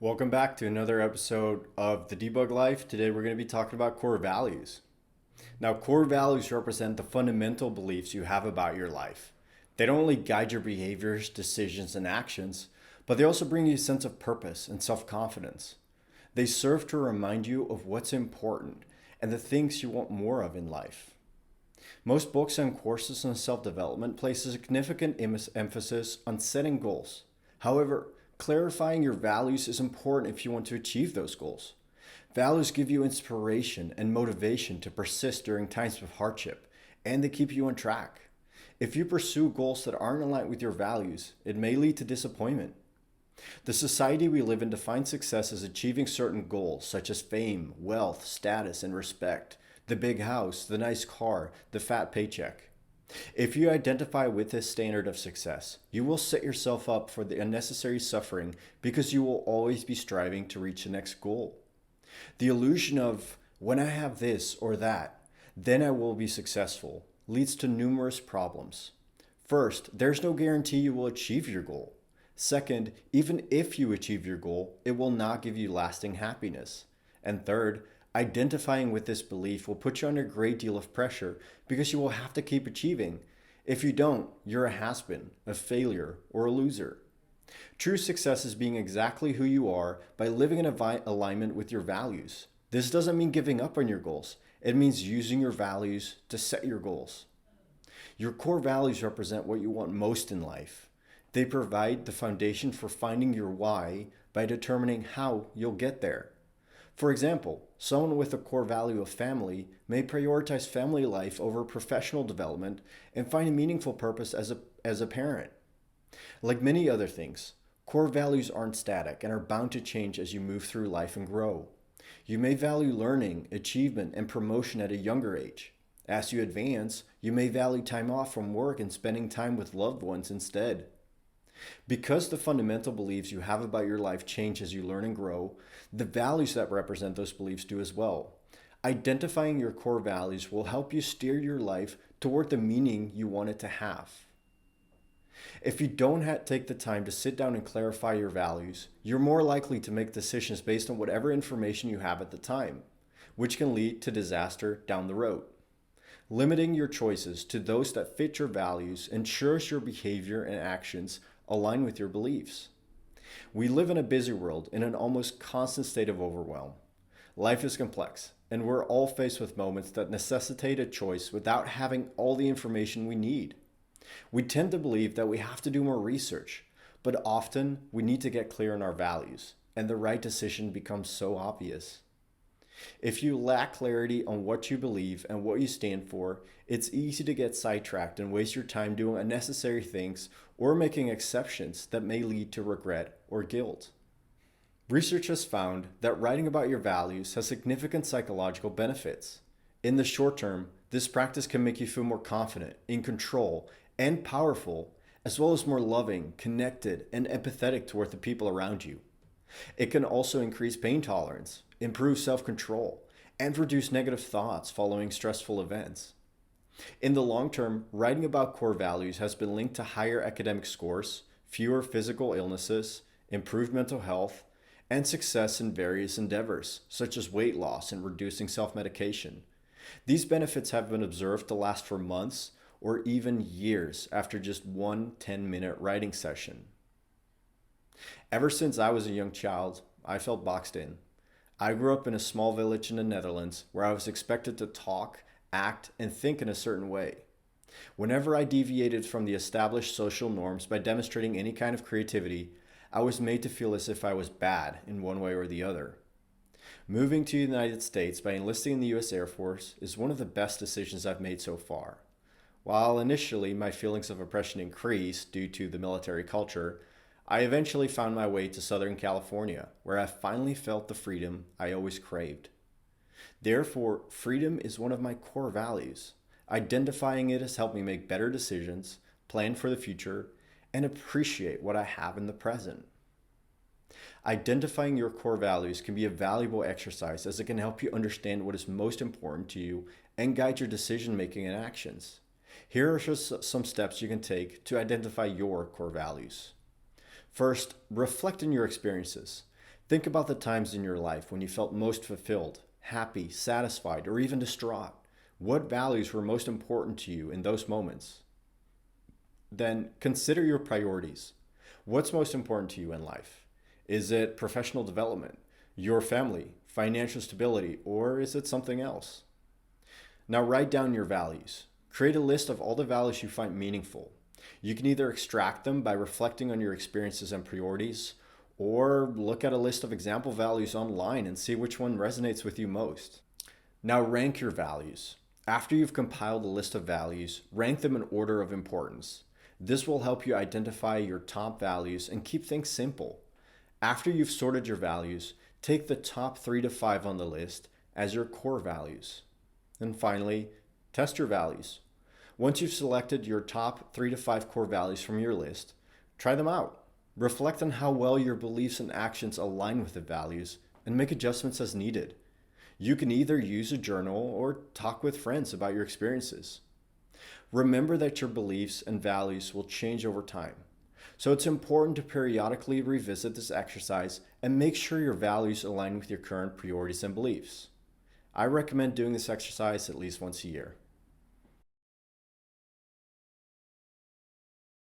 Welcome back to another episode of The Debug Life. Today we're going to be talking about core values. Now, core values represent the fundamental beliefs you have about your life. They don't only guide your behaviors, decisions, and actions, but they also bring you a sense of purpose and self confidence. They serve to remind you of what's important and the things you want more of in life. Most books and courses on self development place a significant emphasis on setting goals. However, clarifying your values is important if you want to achieve those goals. Values give you inspiration and motivation to persist during times of hardship, and they keep you on track. If you pursue goals that aren't aligned with your values, it may lead to disappointment. The society we live in defines success as achieving certain goals such as fame, wealth, status, and respect, the big house, the nice car, the fat paycheck. If you identify with this standard of success, you will set yourself up for the unnecessary suffering because you will always be striving to reach the next goal. The illusion of, when I have this or that, then I will be successful, leads to numerous problems. First, there's no guarantee you will achieve your goal. Second, even if you achieve your goal, it will not give you lasting happiness. And third, identifying with this belief will put you under a great deal of pressure because you will have to keep achieving. If you don't, you're a has-been, a failure, or a loser. True success is being exactly who you are by living in alignment with your values. This doesn't mean giving up on your goals. It means using your values to set your goals. Your core values represent what you want most in life. They provide the foundation for finding your why by determining how you'll get there. For example, someone with a core value of family may prioritize family life over professional development and find a meaningful purpose as a parent. Like many other things, core values aren't static and are bound to change as you move through life and grow. You may value learning, achievement, and promotion at a younger age. As you advance, you may value time off from work and spending time with loved ones instead. Because the fundamental beliefs you have about your life change as you learn and grow, the values that represent those beliefs do as well. Identifying your core values will help you steer your life toward the meaning you want it to have. If you don't take the time to sit down and clarify your values, you're more likely to make decisions based on whatever information you have at the time, which can lead to disaster down the road. Limiting your choices to those that fit your values ensures your behavior and actions align with your beliefs. We live in a busy world in an almost constant state of overwhelm. Life is complex, and we're all faced with moments that necessitate a choice without having all the information we need. We tend to believe that we have to do more research, but often we need to get clear on our values, and the right decision becomes so obvious. If you lack clarity on what you believe and what you stand for, it's easy to get sidetracked and waste your time doing unnecessary things or making exceptions that may lead to regret or guilt. Research has found that writing about your values has significant psychological benefits. In the short term, this practice can make you feel more confident, in control, and powerful, as well as more loving, connected, and empathetic toward the people around you. It can also increase pain tolerance, improve self-control, and reduce negative thoughts following stressful events. In the long term, writing about core values has been linked to higher academic scores, fewer physical illnesses, improved mental health, and success in various endeavors, such as weight loss and reducing self-medication. These benefits have been observed to last for months or even years after just one 10-minute writing session. Ever since I was a young child, I felt boxed in. I grew up in a small village in the Netherlands where I was expected to talk, act, and think in a certain way. Whenever I deviated from the established social norms by demonstrating any kind of creativity, I was made to feel as if I was bad in one way or the other. Moving to the United States by enlisting in the US Air Force is one of the best decisions I've made so far. While initially my feelings of oppression increased due to the military culture, I eventually found my way to Southern California, where I finally felt the freedom I always craved. Therefore, freedom is one of my core values. Identifying it has helped me make better decisions, plan for the future, and appreciate what I have in the present. Identifying your core values can be a valuable exercise as it can help you understand what is most important to you and guide your decision making and actions. Here are just some steps you can take to identify your core values. First, reflect on your experiences. Think about the times in your life when you felt most fulfilled, happy, satisfied, or even distraught. What values were most important to you in those moments? Then consider your priorities. What's most important to you in life? Is it professional development, your family, financial stability, or is it something else? Now write down your values. Create a list of all the values you find meaningful. You can either extract them by reflecting on your experiences and priorities, or look at a list of example values online and see which one resonates with you most. Now rank your values. After you've compiled a list of values, rank them in order of importance. This will help you identify your top values and keep things simple. After you've sorted your values, take the top 3 to 5 on the list as your core values. And finally, test your values. Once you've selected your top 3 to 5 core values from your list, try them out. Reflect on how well your beliefs and actions align with the values and make adjustments as needed. You can either use a journal or talk with friends about your experiences. Remember that your beliefs and values will change over time. So it's important to periodically revisit this exercise and make sure your values align with your current priorities and beliefs. I recommend doing this exercise at least once a year.